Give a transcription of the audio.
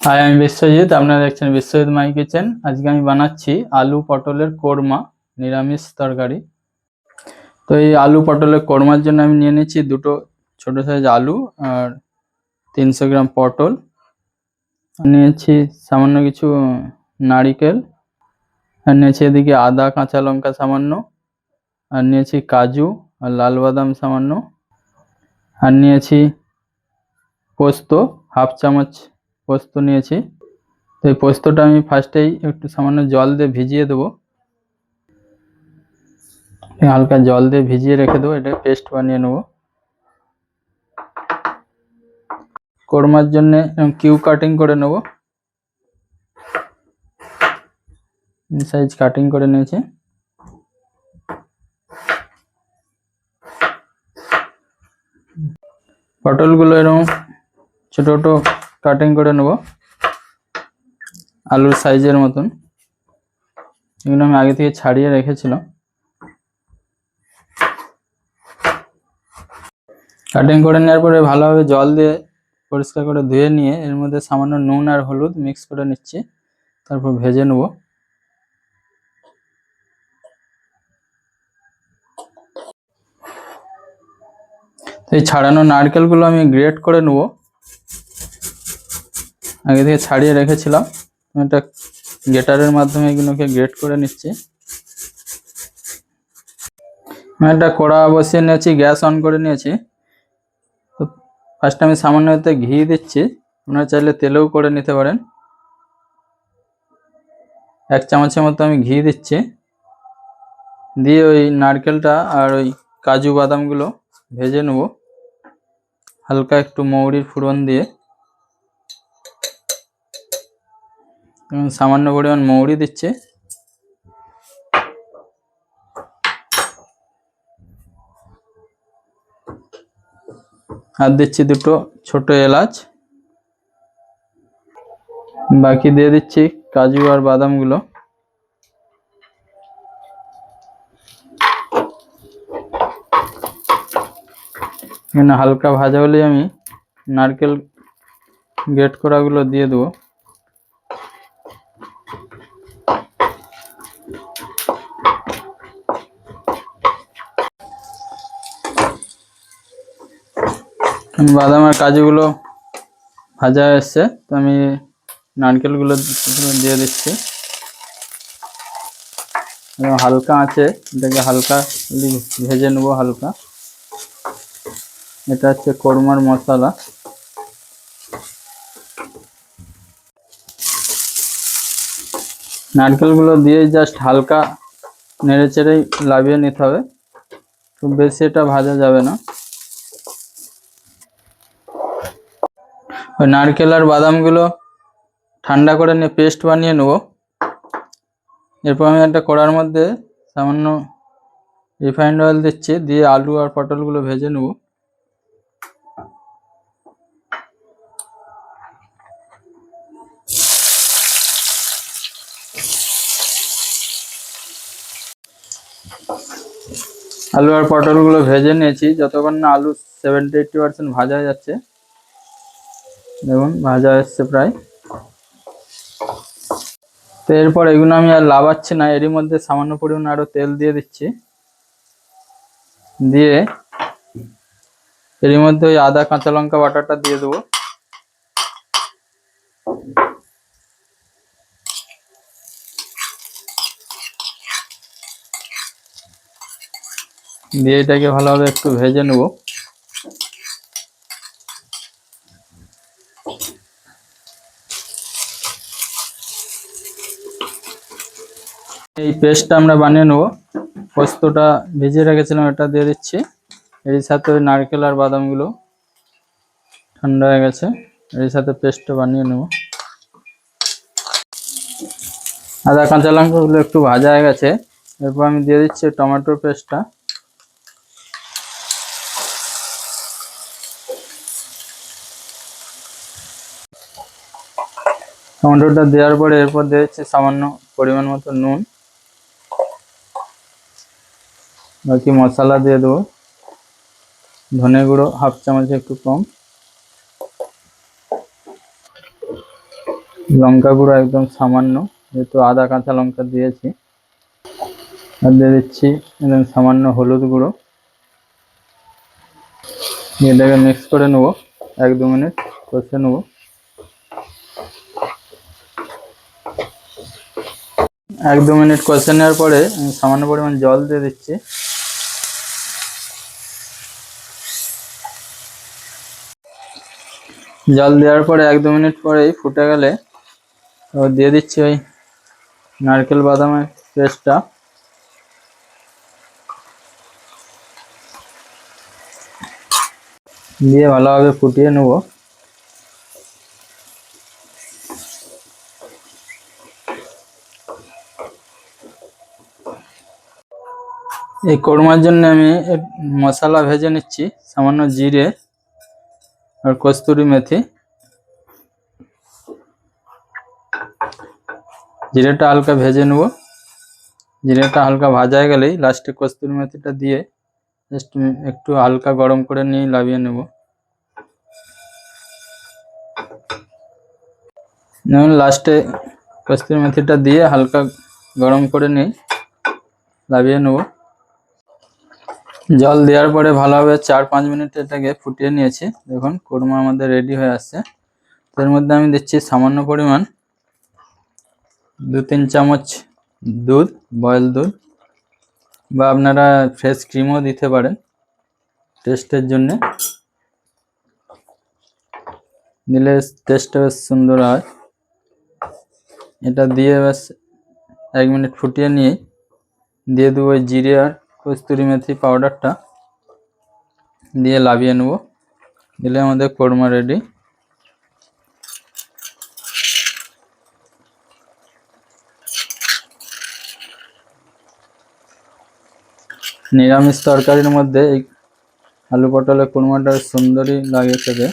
High, আমি বিশ্বজিৎ। আপনারা দেখছেন বিশ্বজিৎ মাই কিচেন। আজকে আমি বানাচ্ছি আলু পটলের কোরমা, নিরামিষ তরকারি। তো এই আলু পটলের কোরমার জন্য আমি নিয়ে নিচ্ছি দুটো ছোট সাইজ আলু আর 300 গ্রাম পটল। নিয়েছি সামান্য কিছু নারিকেল, আর নিয়েছি এদিকে আদা, কাঁচা লঙ্কা সামান্য, আর নিয়েছি কাজু আর লাল বাদাম সামান্য, আর নিয়েছি পোস্ত, হাফ চামচ পোস্ত নিয়েছি। তো এই পোস্তটা আমি ফার্স্টেই একটু সামান্য জল দিয়ে ভিজিয়ে দেবো, হালকা জল দিয়ে ভিজিয়ে রেখে দেবো। এটা পেস্ট বানিয়ে নেব। কোরমার জন্য কিউব কাটিং করে নেব, সাইজ কাটিং করে নিয়েছি। পটলগুলো এরকম ছোট ছোট কাটিং করে নেব, আলুর সাইজের মতন। এগুলো আমি আগে থেকে ছাড়িয়ে রেখেছিলাম। কাটিং করে নেওয়ার পরে ভালোভাবে জল দিয়ে পরিষ্কার করে ধুয়ে নিয়ে এর মধ্যে সামান্য নুন আর হলুদ মিক্স করে নিচ্ছি, তারপর ভেজে নেব। এই ছাড়ানো নারকেলগুলো আমি গ্রেট করে নেব, আগে থেকে ছাড়িয়ে রেখেছিলাম। এটা গ্রেটারের মাধ্যমে এগুলোকে গ্রেট করে নিচ্ছি। আমি একটা কড়া বসিয়ে নিয়েছি, গ্যাস অন করে নিয়েছি। তো ফার্স্টে আমি সামান্য এতে ঘি দিচ্ছি, আপনারা চাইলে তেলেও করে নিতে পারেন। 1 চামচের মতো আমি ঘি দিচ্ছি, দিয়ে ওই নারকেলটা আর ওই কাজু বাদামগুলো ভেজে নেব, হালকা একটু মৌরির ফোড়ন দিয়ে। সামান্য পরিমাণ মৌরি দিচ্ছি, আর দিচ্ছি দুটো ছোট এলাচ। বাকি দিয়ে দিচ্ছি কাজু আর বাদামগুলো। এখানে হালকা ভাজা হলে আমি নারকেল গ্রেট করাগুলো দিয়ে দেবো। বাদাম আর কাজুগুলো ভাজা এসছে, তো আমি নারকেলগুলো দিয়ে দিচ্ছি। হালকা আছে, এটাকে হালকা ভেজে নেব হালকা। এটা হচ্ছে কোরমার মশলা। নারকেলগুলো দিয়ে জাস্ট হালকা নেড়ে চেড়ে লাভিয়ে নিতে হবে, খুব বেশি এটা ভাজা যাবে না। ওই নারকেল আর বাদামগুলো ঠান্ডা করে নিয়ে পেস্ট বানিয়ে নেব। এরপর আমি একটা কড়ার মধ্যে সামান্য রিফাইন্ড অয়েল দিচ্ছি, দিয়ে আলু আর পটলগুলো ভেজে নেব। আলু আর পটলগুলো ভেজে নিয়েছি, যতক্ষণ না আলু 70-80% ভাজা যাচ্ছে। দেখুন ভাজা এসছে প্রায়। তো এরপর এগুলো আমি আর লাবাচ্ছি না, এরই মধ্যে সামান্য পরিমাণ আরো তেল দিয়ে দিচ্ছি, দিয়ে এরই মধ্যে ওই আদা কাঁচা লঙ্কা বাটাটা দিয়ে দেবো। দিয়ে এটাকে ভালোভাবে একটু ভেজে নেব। এই পেস্টটা আমরা বানিয়ে নেব। পোস্তটা ভিজিয়ে রেখেছিলাম, এটা দিয়ে দিচ্ছি। এর সাথে ওই নারকেল আর বাদামগুলো ঠান্ডা হয়ে গেছে, এর সাথে পেস্টটা বানিয়ে নেব। আদা কাঁচা লঙ্কাগুলো একটু ভাজা হয়ে গেছে, এরপর আমি দিয়ে দিচ্ছি টমেটোর পেস্টটা। টমেটোটা দেওয়ার পরে এরপর দিয়ে দিচ্ছি সামান্য পরিমাণ মতো নুন। বাকি মশলা দিয়ে দেবো, ধনে গুঁড়ো হাফ চামচ একটু কম, লঙ্কা গুঁড়ো একদম সামান্য, যেহেতু আদা কাঁচা লঙ্কা দিয়েছি। আর দিয়ে দিচ্ছি একদম সামান্য হলুদ গুঁড়ো। এটাকে মিক্স করে নেবো, 1-2 মিনিট কষে নেবো। 1-2 মিনিট কষে নেওয়ার পরে আমি সামান্য পরিমাণ জল দিয়ে দিচ্ছি। জল দেওয়ার পরে 1-2 মিনিট পরেই ফুটে গেলে দিয়ে দিচ্ছি ওই নারকেল বাদামের পেস্টটা। দিয়ে ভালোভাবে ফুটিয়ে নেব। এই কোরমার জন্য আমি মশলা ভেজে নিচ্ছি, সামান্য জিরে আর কস্তুরি মেথি। জিরেটা হালকা ভেজে নেব। জিরেটা হালকা ভাজা হয়ে গেলেই লাস্টে কস্তুরি মেথিটা দিয়ে জাস্ট একটু হালকা গরম করে নিয়ে লাভিয়ে নেব। যেমন লাস্টে কস্তুরি মেথিটা দিয়ে হালকা গরম করে নিয়ে লাভিয়ে নেব। জল দেওয়ার পরে ভালোভাবে 4-5 মিনিট এটাকে ফুটিয়ে নিয়েছি। দেখুন কোরমা আমাদের রেডি হয়ে আসছে। এর মধ্যে আমি দিচ্ছি সামান্য পরিমাণ 2-3 চামচ দুধ, বয়েল দুধ, বা আপনারা ফ্রেশ ক্রিমও দিতে পারেন টেস্টের জন্য। দিলে টেস্টটা বেশ সুন্দর হয়। এটা দিয়ে বেশ 1 মিনিট ফুটিয়ে নিয়ে দিয়ে দেবো জিরে আর কস্তুরি মেথি পাউডারটা, দিয়ে লাভিয়ে নেব। দিলে আমাদের কোরমা রেডি। নিরামিষ তরকারির মধ্যে এই আলু পটলের কোরমাটা সুন্দরই লাগে খেতে।